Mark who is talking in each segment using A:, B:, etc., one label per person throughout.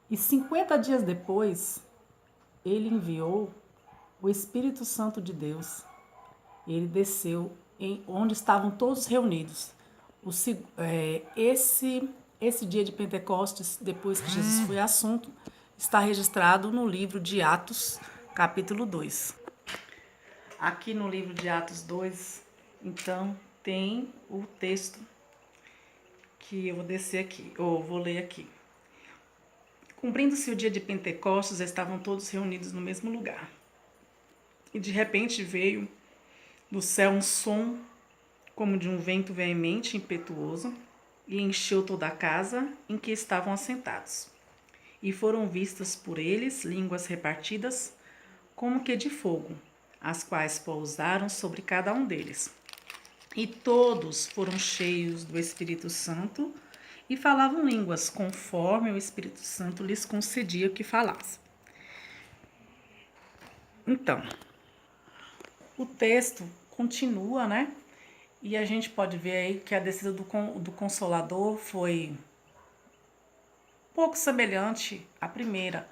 A: E 50 dias depois, ele enviou o Espírito Santo de Deus. Ele desceu em onde estavam todos reunidos. Esse dia de Pentecostes, depois que Jesus foi assunto, está registrado no livro de Atos, capítulo 2. Aqui no livro de Atos 2, então, tem o texto que eu vou descer aqui, ou vou ler aqui. Cumprindo-se o dia de Pentecostes, estavam todos reunidos no mesmo lugar. E de repente veio do céu um som como de um vento veemente e impetuoso, e encheu toda a casa em que estavam assentados. E foram vistas por eles línguas repartidas, como que de fogo, as quais pousaram sobre cada um deles. E todos foram cheios do Espírito Santo e falavam línguas, conforme o Espírito Santo lhes concedia que falassem. Então, o texto continua, né? E a gente pode ver aí que a descida do Consolador foi um pouco semelhante à primeira,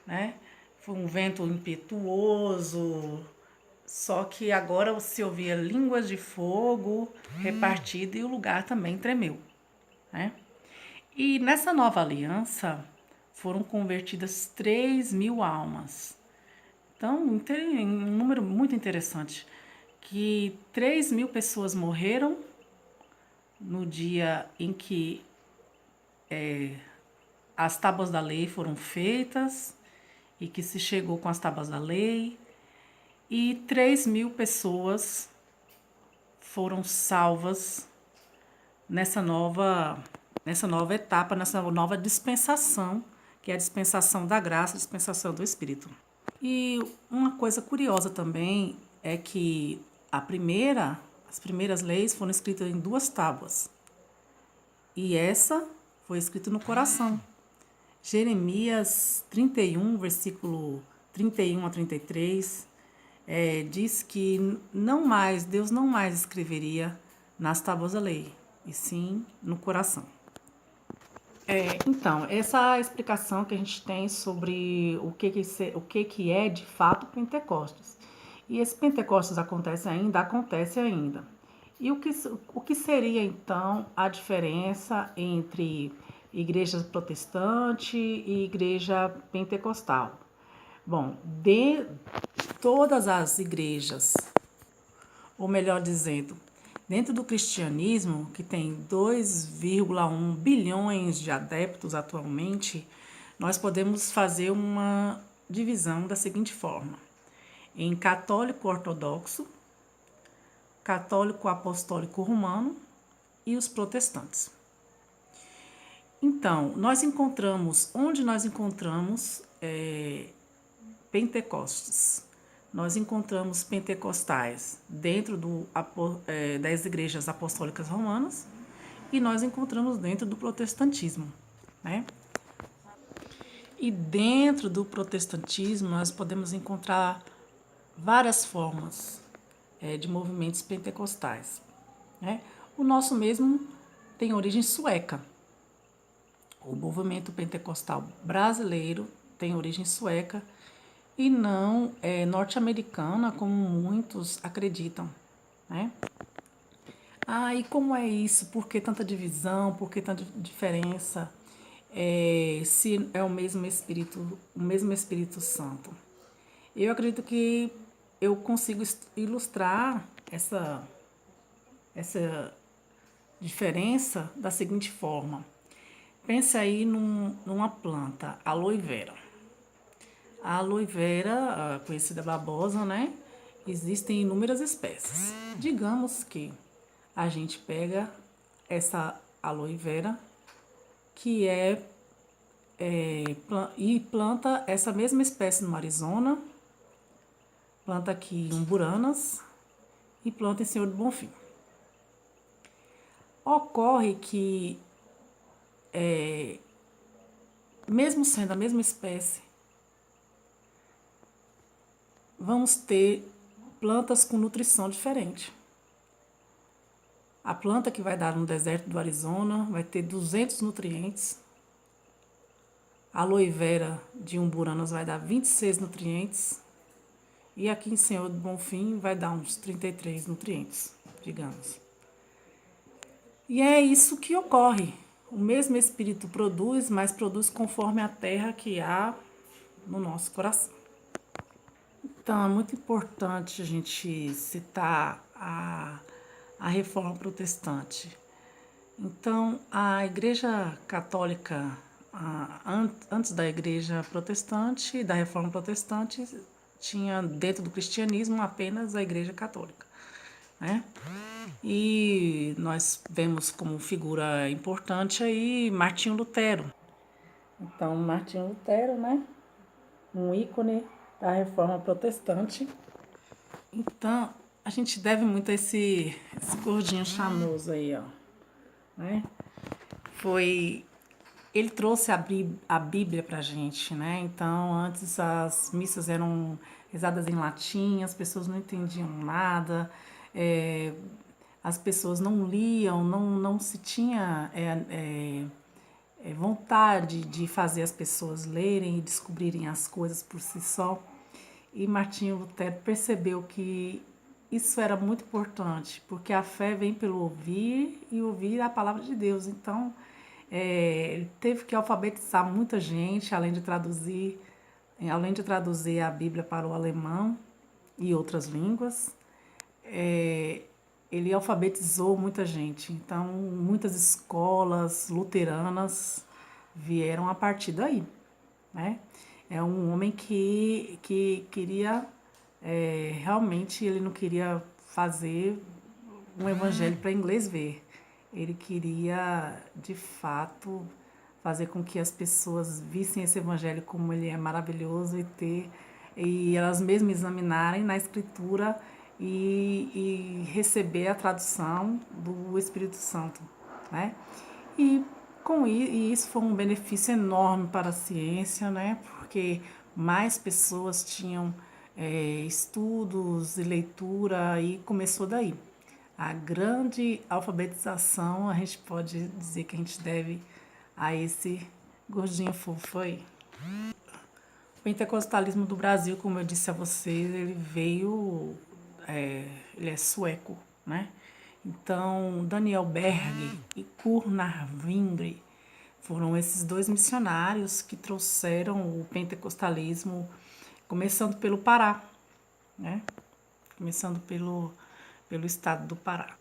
A: né? Foi um vento impetuoso, só que agora se ouvia línguas de fogo repartida e o lugar também tremeu, né? E nessa nova aliança foram convertidas 3.000 almas. Então, tem um número muito interessante, que 3.000 pessoas morreram no dia em que as tábuas da lei foram feitas e que se chegou com as tábuas da lei, e 3.000 pessoas foram salvas nessa nova etapa, nessa nova dispensação, que é a dispensação da graça, a dispensação do Espírito. E uma coisa curiosa também é que as primeiras leis foram escritas em 2 tábuas. E essa foi escrita no coração. Jeremias 31, versículo 31 a 33, diz que Deus não mais escreveria nas tábuas da lei, e sim no coração. Então, essa explicação que a gente tem sobre o que é de fato Pentecostes. E esse Pentecostes acontece ainda? Acontece ainda. E o que seria então a diferença entre igreja protestante e igreja pentecostal? Bom, de todas as igrejas, ou melhor dizendo, dentro do cristianismo, que tem 2,1 bilhões de adeptos atualmente, nós podemos fazer uma divisão da seguinte forma: em católico ortodoxo, católico apostólico romano e os protestantes. Então, onde nós encontramos Pentecostes? Nós encontramos pentecostais dentro das igrejas apostólicas romanas e nós encontramos dentro do protestantismo, né? E dentro do protestantismo nós podemos encontrar várias formas de movimentos pentecostais, né? O nosso mesmo tem origem sueca. O movimento pentecostal brasileiro tem origem sueca e não norte-americana, como muitos acreditam, né? E como é isso? Por que tanta divisão? Por que tanta diferença? Se é o mesmo Espírito Santo. Eu acredito que eu consigo ilustrar essa diferença da seguinte forma. Pense aí numa planta, aloe vera. A aloe vera, conhecida babosa, né? Existem inúmeras espécies. Digamos que a gente pega essa aloe vera e planta essa mesma espécie no Arizona, planta aqui em Umburanas e planta em Senhor do Bonfim. Ocorre que, mesmo sendo a mesma espécie, vamos ter plantas com nutrição diferente. A planta que vai dar no deserto do Arizona vai ter 200 nutrientes. A aloe vera de Umburanas vai dar 26 nutrientes. E aqui em Senhor do Bonfim vai dar uns 33 nutrientes, digamos. E é isso que ocorre. O mesmo Espírito produz, mas produz conforme a terra que há no nosso coração. Então, é muito importante a gente citar a Reforma Protestante. Então, a Igreja Católica, antes da Igreja Protestante, da Reforma Protestante, tinha dentro do cristianismo apenas a Igreja Católica, né? E nós vemos como figura importante aí Martinho Lutero. Então, Martinho Lutero, né? Um ícone da Reforma Protestante. Então, a gente deve muito a esse gordinho charmoso aí, ó, né? Ele trouxe a Bíblia pra gente, né? Então, antes as missas eram rezadas em latim, as pessoas não entendiam nada, as pessoas não liam, não se tinha vontade de fazer as pessoas lerem e descobrirem as coisas por si só. E Martinho Lutero percebeu que isso era muito importante, porque a fé vem pelo ouvir e ouvir a palavra de Deus. Então, ele teve que alfabetizar muita gente, além de traduzir a Bíblia para o alemão e outras línguas. Ele alfabetizou muita gente. Então, muitas escolas luteranas vieram a partir daí, né? É um homem que queria, realmente, ele não queria fazer um evangelho para inglês ver. Ele queria, de fato, fazer com que as pessoas vissem esse evangelho como ele é maravilhoso e elas mesmas examinarem na escritura e receber a tradução do Espírito Santo, né? E isso foi um benefício enorme para a ciência, né? Porque mais pessoas tinham estudos e leitura e começou daí. A grande alfabetização a gente pode dizer que a gente deve a esse gordinho fofo aí. O pentecostalismo do Brasil, como eu disse a vocês, ele veio, ele é sueco, né? Então, Daniel Berg e Kurnar Vingre foram esses dois missionários que trouxeram o pentecostalismo, começando pelo Pará, né? Começando pelo estado do Pará.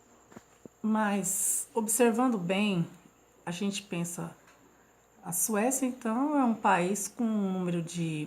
A: Mas, observando bem, a gente pensa, a Suécia, então, é um país com um número de